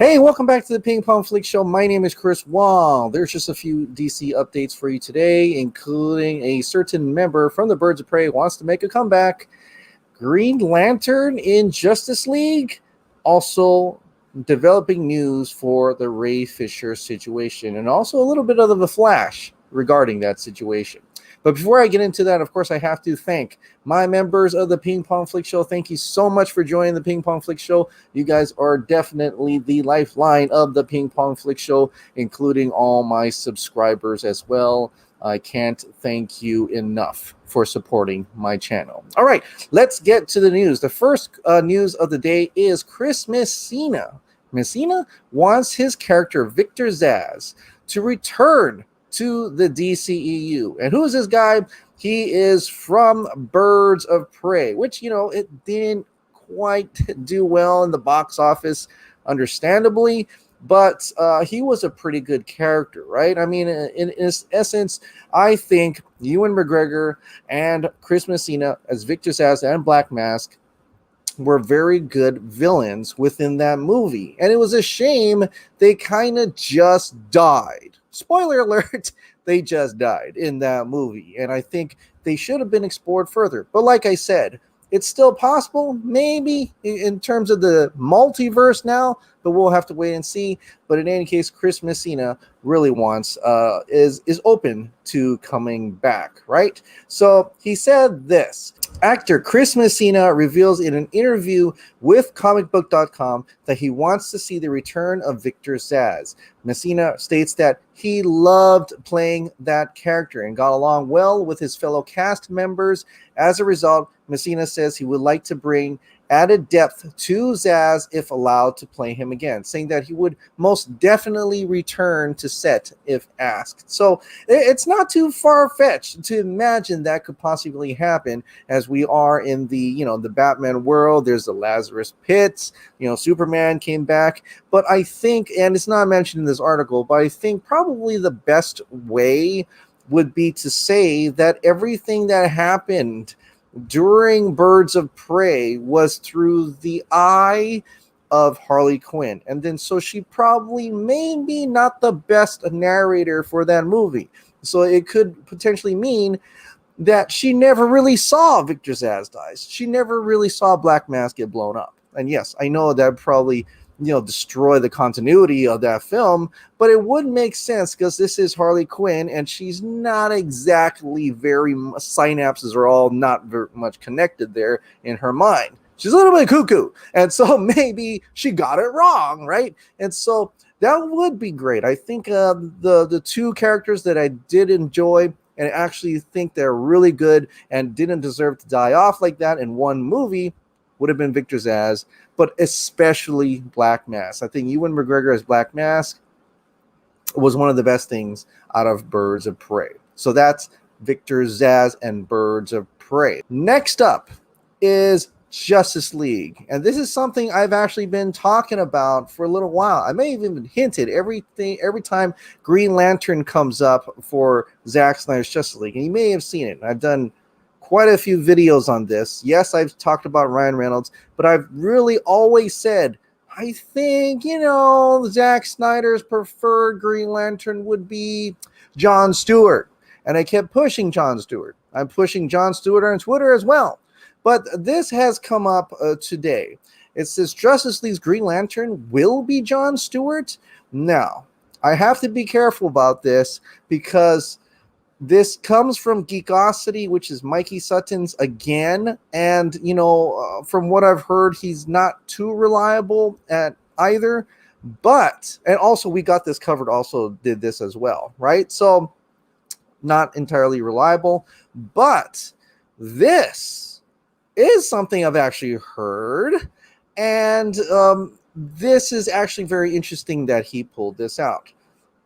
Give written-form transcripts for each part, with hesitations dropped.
Hey, welcome back to the Ping Pong Flix Show. My name is Chris Wong. There's just a few DC updates for you today, including a certain member from the Birds of Prey wants to make a comeback. Green Lantern in Justice League. Also, developing news for the Ray Fisher situation, and also a little bit of the Flash regarding that situation. But before I get into that, of course, I have to thank my members of the Ping Pong Flix Show. Thank you so much for joining the Ping Pong Flix Show. You guys are definitely the lifeline of the Ping Pong Flix Show, including all my subscribers as well. I can't thank you enough for supporting my channel. All right, let's get to the news. The first news of the day is Chris Messina. Messina wants his character Victor Zsasz to return to the DCEU. And who is this guy? He is from Birds of Prey, which, it didn't quite do well in the box office, understandably, but he was a pretty good character, right? I mean, in essence, I think Ewan McGregor and Chris Messina as Victor Zsasz and Black Mask were very good villains within that movie. And it was a shame they kind of just died. Spoiler alert, they just died in that movie. And I think they should have been explored further. But like I said, it's still possible, maybe, in terms of the multiverse now, but we'll have to wait and see. But in any case, Chris Messina really wants, is open to coming back, right? So he said this. Actor Chris Messina reveals in an interview with comicbook.com that he wants to see the return of Victor Zsasz. Messina states that he loved playing that character and got along well with his fellow cast members. As a result, Messina says he would like to bring added depth to Zsasz if allowed to play him again, saying that he would most definitely return to set if asked. So it's not too far-fetched to imagine that could possibly happen, as we are in the, the Batman world. There's the Lazarus Pits, Superman came back. But I think, and it's not mentioned in this article, but I think probably the best way would be to say that everything that happened during Birds of Prey was through the eye of Harley Quinn. And then so she probably maybe not the best narrator for that movie. So it could potentially mean that she never really saw Victor Zsasz dies. She never really saw Black Mask get blown up. And yes, I know that probably destroy the continuity of that film, but it would make sense because this is Harley Quinn and she's not exactly synapses are all not very much connected there in her mind. She's a little bit cuckoo, and so maybe she got it wrong, right? And so that would be great. I think the two characters that I did enjoy and actually think they're really good and didn't deserve to die off like that in one movie would have been Victor Zsasz, but especially Black Mask. I think Ewan McGregor as Black Mask was one of the best things out of Birds of Prey. So that's Victor Zsasz and Birds of Prey. Next up is Justice League. And this is something I've actually been talking about for a little while. I may have even hinted every time Green Lantern comes up for Zack Snyder's Justice League. And you may have seen it. I've done quite a few videos on this. Yes, I've talked about Ryan Reynolds, but I've really always said, I think, Zack Snyder's preferred Green Lantern would be Jon Stewart. And I kept pushing Jon Stewart. I'm pushing Jon Stewart on Twitter as well. But this has come up today. It says Justice League's Green Lantern will be Jon Stewart. Now, I have to be careful about this because this comes from Geekosity, which is Mikey Sutton's again. And, from what I've heard, he's not too reliable at either. But, and also we got this covered, also did this as well, right? So not entirely reliable. But this is something I've actually heard. And this is actually very interesting that he pulled this out.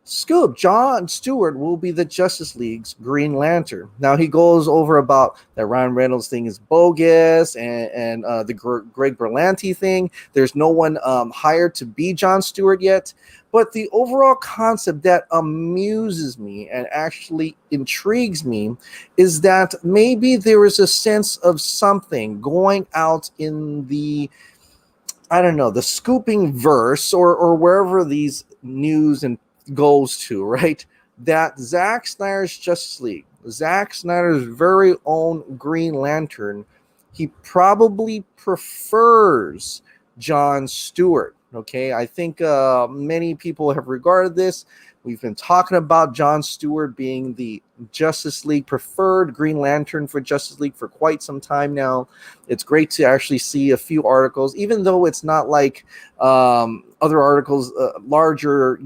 Scoop, Jon Stewart will be the Justice League's Green Lantern. Now, he goes over about that Ryan Reynolds thing is bogus and the Greg Berlanti thing. There's no one hired to be Jon Stewart yet. But the overall concept that amuses me and actually intrigues me is that maybe there is a sense of something going out in the I don't know, the scooping verse or wherever these news and goes to, right? That Zack Snyder's Justice League, Zack Snyder's very own Green Lantern, he probably prefers Jon Stewart. Okay, I think many people have regarded this. We've been talking about Jon Stewart being the Justice League preferred Green Lantern for Justice League for quite some time now. It's great to actually see a few articles, even though it's not like other articles, larger,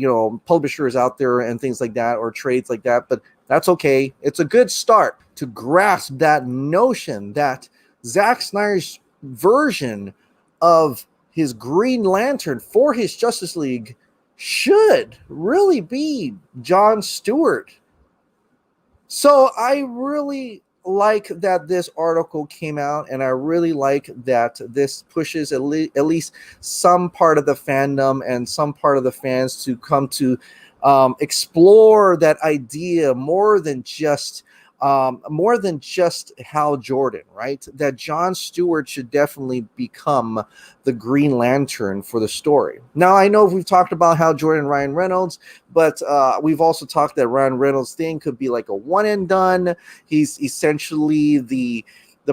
publishers out there and things like that, or trades like that. But that's okay. It's a good start to grasp that notion that Zack Snyder's version of his Green Lantern for his Justice League should really be Jon Stewart. So I really like that this article came out, and I really like that this pushes at least some part of the fandom and some part of the fans to come to explore that idea more than just Hal Jordan, right? That Jon Stewart should definitely become the Green Lantern for the story. Now, I know we've talked about Hal Jordan, Ryan Reynolds, but we've also talked that Ryan Reynolds' thing could be like a one and done. He's essentially the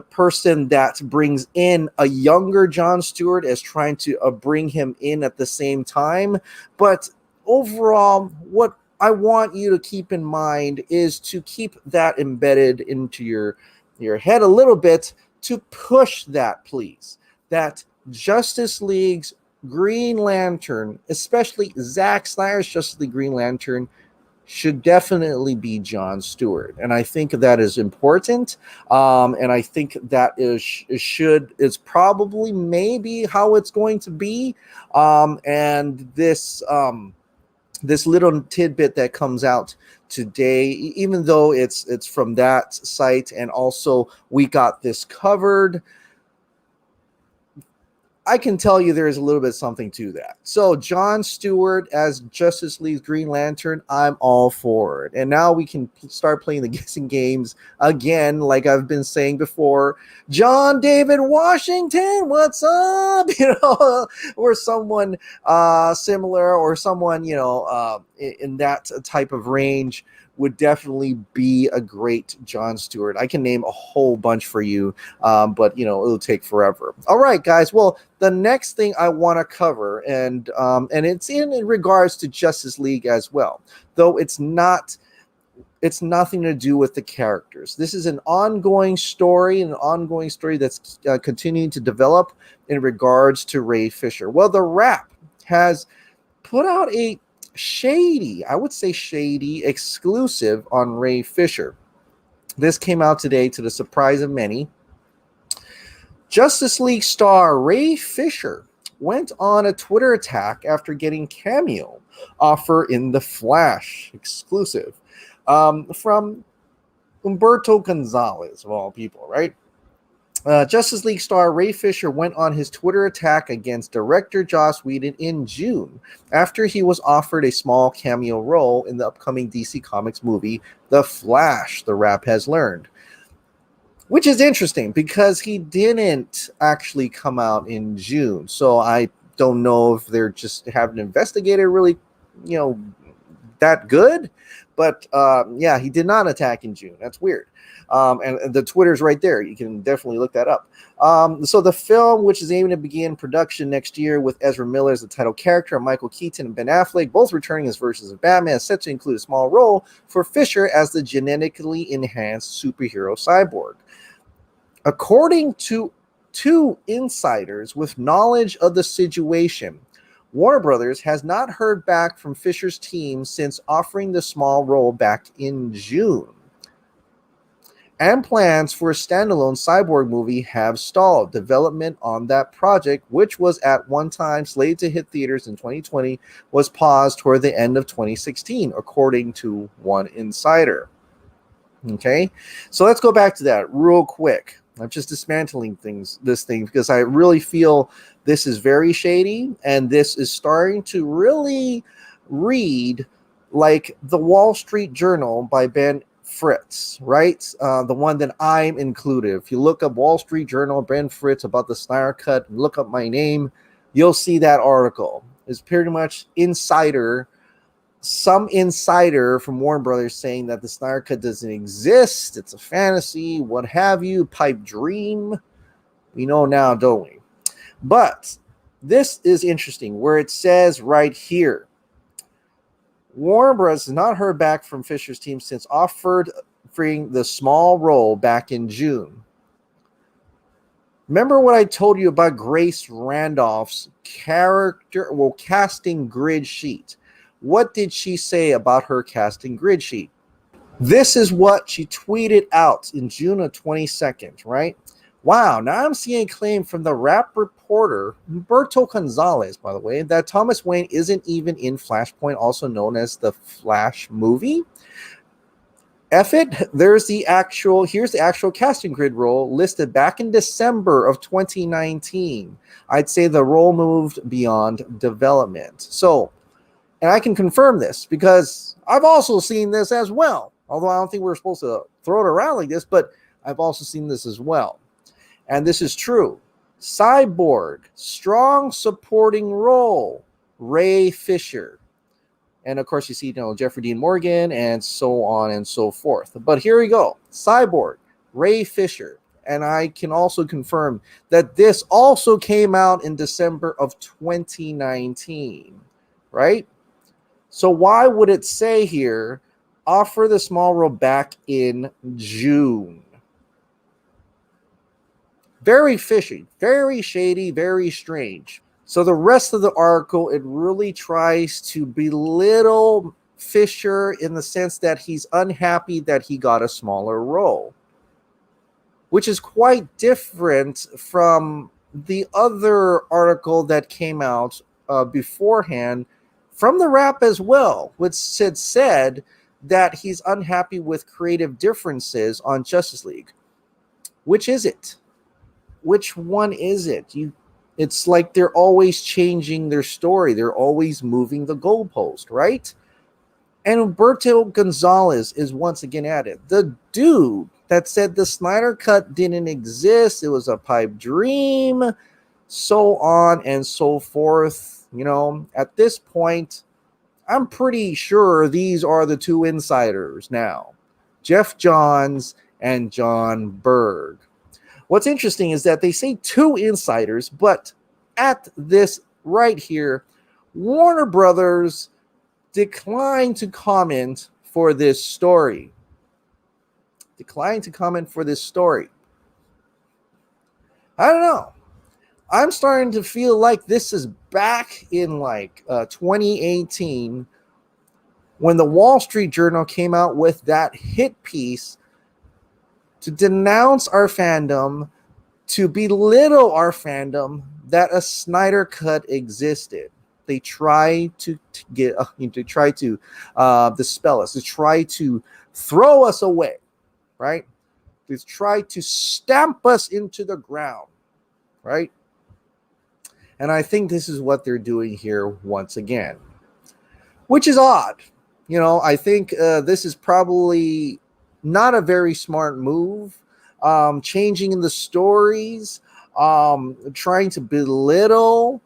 person that brings in a younger Jon Stewart as trying to bring him in at the same time. But overall, what I want you to keep in mind is to keep that embedded into your head a little bit, to push that, please. That Justice League's Green Lantern, especially Zack Snyder's Justice League Green Lantern, should definitely be Jon Stewart. And I think that is important. And I think that is probably maybe how it's going to be. And this little tidbit that comes out today, even though it's from that site, and also we got this covered, I can tell you there is a little bit something to that. So Jon Stewart as Justice League's Green Lantern, I'm all for it. And now we can start playing the guessing games again, like I've been saying before. John David Washington, what's up? Or someone similar, or someone in that type of range would definitely be a great Jon Stewart. I can name a whole bunch for you, but it'll take forever. All right, guys. Well, the next thing I want to cover, and it's in regards to Justice League as well, though it's nothing to do with the characters. This is an ongoing story that's continuing to develop in regards to Ray Fisher. Well, the Wrap has put out a shady exclusive on Ray Fisher. This came out today to the surprise of many. Justice League star Ray Fisher went on a Twitter attack after getting cameo offer in The Flash exclusive from Humberto Gonzalez, of all people, right? Justice League star Ray Fisher went on his Twitter attack against director Joss Whedon in June after he was offered a small cameo role in the upcoming DC Comics movie, The Flash, the Wrap has learned. Which is interesting because he didn't actually come out in June. So I don't know if they're just haven't investigated really, that good. But yeah, he did not attack in June. That's weird. And the Twitter's right there. You can definitely look that up. So the film, which is aiming to begin production next year with Ezra Miller as the title character, and Michael Keaton and Ben Affleck both returning as versions of Batman, is set to include a small role for Fisher as the genetically enhanced superhero cyborg. According to two insiders with knowledge of the situation, Warner Brothers has not heard back from Fisher's team since offering the small role back in June. And plans for a standalone Cyborg movie have stalled. Development on that project, which was at one time slated to hit theaters in 2020, was paused toward the end of 2016, according to one insider. Okay, so let's go back to that real quick. I'm just dismantling this thing because I really feel this is very shady, and this is starting to really read like the Wall Street Journal by Ben Fritz, right? The one that I'm included. If you look up Wall Street Journal, Ben Fritz, about the Snyder Cut, and look up my name, you'll see that article. It's pretty much some insider from Warner Brothers saying that the Snyder Cut doesn't exist. It's a fantasy, what have you, pipe dream. We know now, don't we? But this is interesting where it says right here, Warner Bros. Has not heard back from Fisher's team since offering the small role back in June. Remember what I told you about Grace Randolph's casting grid sheet? What did she say about her casting grid sheet? This is what she tweeted out in June of 22nd, right? Wow, now I'm seeing a claim from the rap reporter, Humberto Gonzalez, by the way, that Thomas Wayne isn't even in Flashpoint, also known as the Flash movie. F it, here's the actual casting grid role listed back in December of 2019. I'd say the role moved beyond development. So, and I can confirm this because I've also seen this as well. Although I don't think we're supposed to throw it around like this, but I've also seen this as well. And this is true. Cyborg, strong supporting role, Ray Fisher. And of course, you see, Jeffrey Dean Morgan and so on and so forth. But here we go. Cyborg, Ray Fisher. And I can also confirm that this also came out in December of 2019, right? So why would it say here, offer the small role back in June? Very fishy, very shady, very strange. So the rest of the article, it really tries to belittle Fisher in the sense that he's unhappy that he got a smaller role, which is quite different from the other article that came out beforehand from the Wrap as well, which said that he's unhappy with creative differences on Justice League. Which is it? Which one is it? It's like they're always changing their story. They're always moving the goalpost, right? And Humberto Gonzalez is once again at it. The dude that said the Snyder Cut didn't exist, it was a pipe dream, so on and so forth. At this point, I'm pretty sure these are the two insiders now, Geoff Johns and Jon Berg. What's interesting is that they say two insiders, but at this right here, Warner Brothers declined to comment for this story. I don't know. I'm starting to feel like this is back in 2018 when the Wall Street Journal came out with that hit piece to denounce our fandom, to belittle our fandom that a Snyder Cut existed. They try to dispel us, to try to throw us away, right? They try to stamp us into the ground, right? And I think this is what they're doing here once again, which is odd. I think this is probably not a very smart move. Changing in the stories, trying to belittle,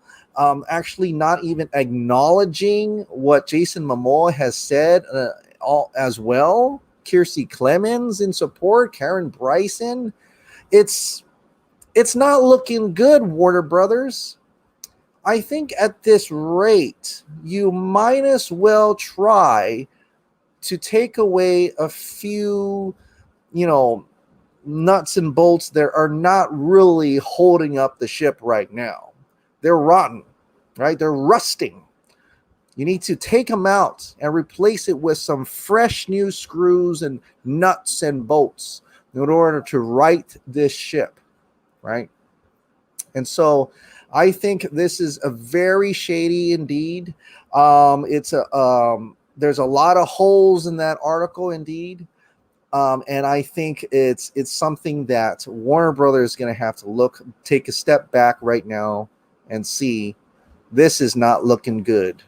actually not even acknowledging what Jason Momoa has said as well. Kiersey Clemens in support, Karen Bryson. It's not looking good, Warner Brothers. I think at this rate, you might as well try to take away a few, nuts and bolts that are not really holding up the ship right now. They're rotten, right? They're rusting. You need to take them out and replace it with some fresh new screws and nuts and bolts in order to right this ship, right? And so I think this is a very shady indeed. There's a lot of holes in that article indeed. And I think it's something that Warner Brothers is going to have to take a step back right now and see this is not looking good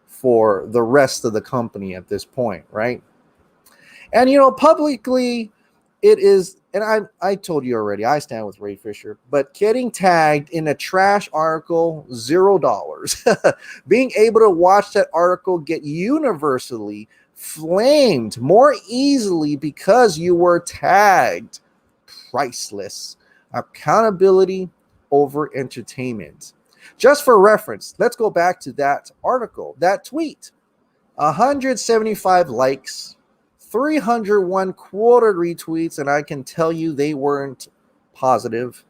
for the rest of the company at this point, right? And, publicly, it is, and I told you already, I stand with Ray Fisher, but getting tagged in a trash article, $0. Being able to watch that article get universally flamed more easily because you were tagged, priceless. Accountability over entertainment. Just for reference, let's go back to that article, that tweet. 175 likes, 301 quoted retweets, and I can tell you they weren't positive.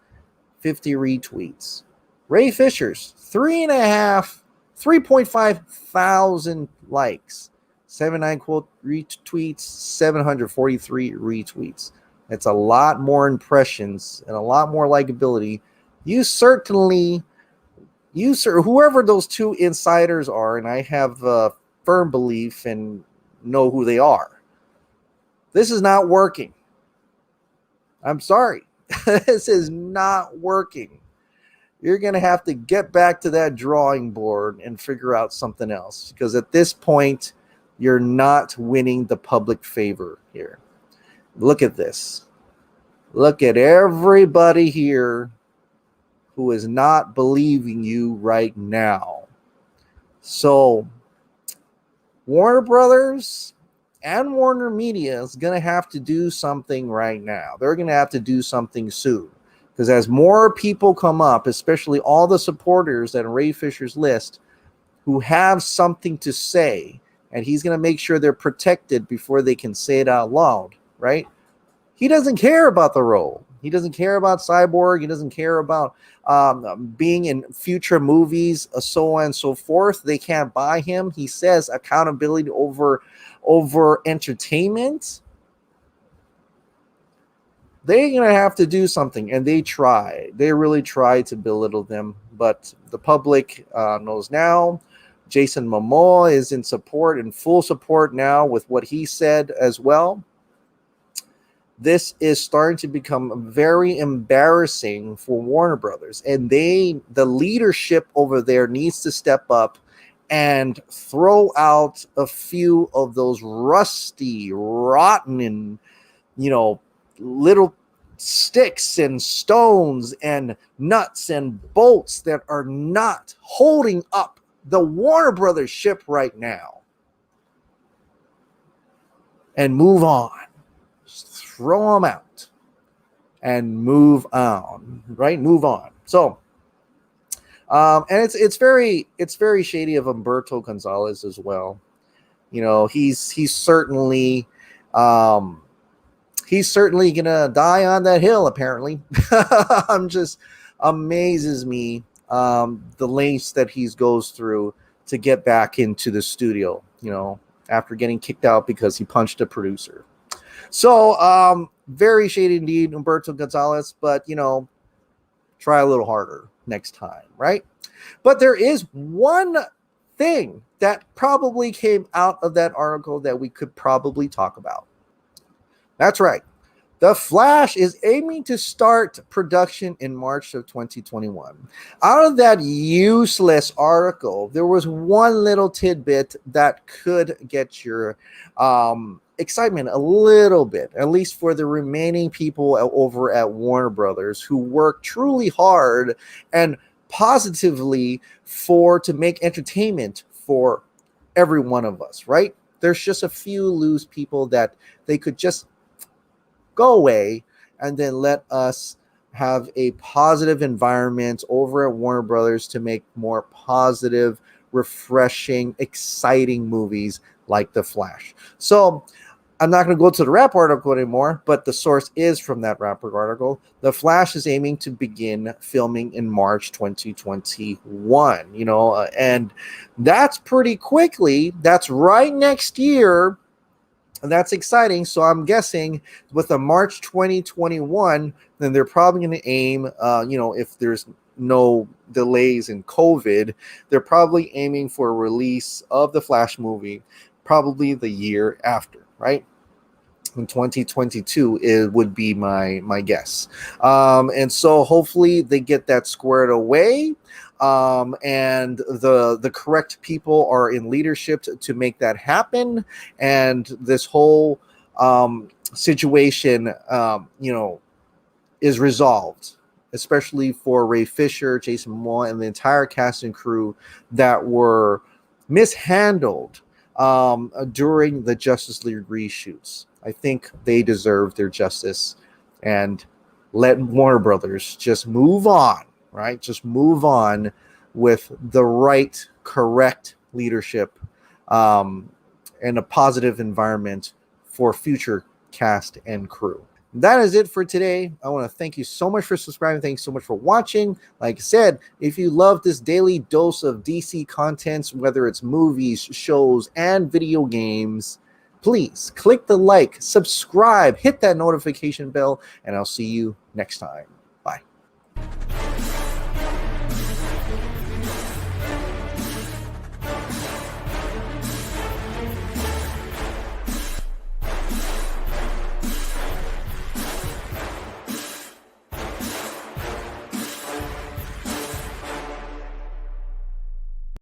50 retweets. Ray Fisher's 3.5 thousand likes, 79 quote retweets, 743 retweets. That's a lot more impressions and a lot more likability. Whoever those two insiders are, and I have a firm belief and know who they are. This is not working. I'm sorry. This is not working. You're going to have to get back to that drawing board and figure out something else, because at this point, you're not winning the public favor here. Look at this. Look at everybody here who is not believing you right now. So, Warner Brothers and Warner Media is going to have to do something right now. They're going to have to do something soon. Because as more people come up, especially all the supporters that Ray Fisher's list, who have something to say, and he's going to make sure they're protected before they can say it out loud, right? He doesn't care about the role. He doesn't care about Cyborg. He doesn't care about being in future movies, so on and so forth. They can't buy him. He says accountability over entertainment. They're going to have to do something, and they try. They really try to belittle them, but the public knows now. Jason Momoa is in full support now with what he said as well. This is starting to become very embarrassing for Warner Brothers, and the leadership over there needs to step up and throw out a few of those rusty, rotten, and little sticks and stones and nuts and bolts that are not holding up the Warner Brothers ship right now, and move on. Just throw them out and move on, right? Move on. So, and it's very shady of Humberto Gonzalez as well. He's certainly gonna die on that hill, apparently. Just amazes me the lengths that he goes through to get back into the studio, after getting kicked out because he punched a producer. So very shady indeed, Humberto Gonzalez, but try a little harder next time, right? But there is one thing that probably came out of that article that we could probably talk about. That's right. The Flash is aiming to start production in March of 2021. Out of that useless article, there was one little tidbit that could get your excitement a little bit, at least for the remaining people over at Warner Brothers who work truly hard and positively to make entertainment for every one of us, right? There's just a few loose people that they could just go away and then let us have a positive environment over at Warner Brothers to make more positive, refreshing, exciting movies like The Flash. So I'm not going to go to the Wrap article anymore, but the source is from that Wrap article. The Flash is aiming to begin filming in March 2021, and that's pretty quickly. That's right next year. And that's exciting. So I'm guessing with a March 2021, then they're probably going to aim, if there's no delays in COVID, they're probably aiming for a release of the Flash movie probably the year after, right? In 2022, it would be my guess. And so hopefully they get that squared away. And the correct people are in leadership to make that happen. And this whole situation, is resolved, especially for Ray Fisher, Jason Momoa, and the entire cast and crew that were mishandled during the Justice League reshoots. I think they deserve their justice, and let Warner Brothers just move on, right? Just move on with the right, correct leadership and a positive environment for future cast and crew. That is it for today. I want to thank you so much for subscribing. Thanks so much for watching. Like I said, if you love this daily dose of DC contents, whether it's movies, shows, and video games, please click the like, subscribe, hit that notification bell, and I'll see you next time.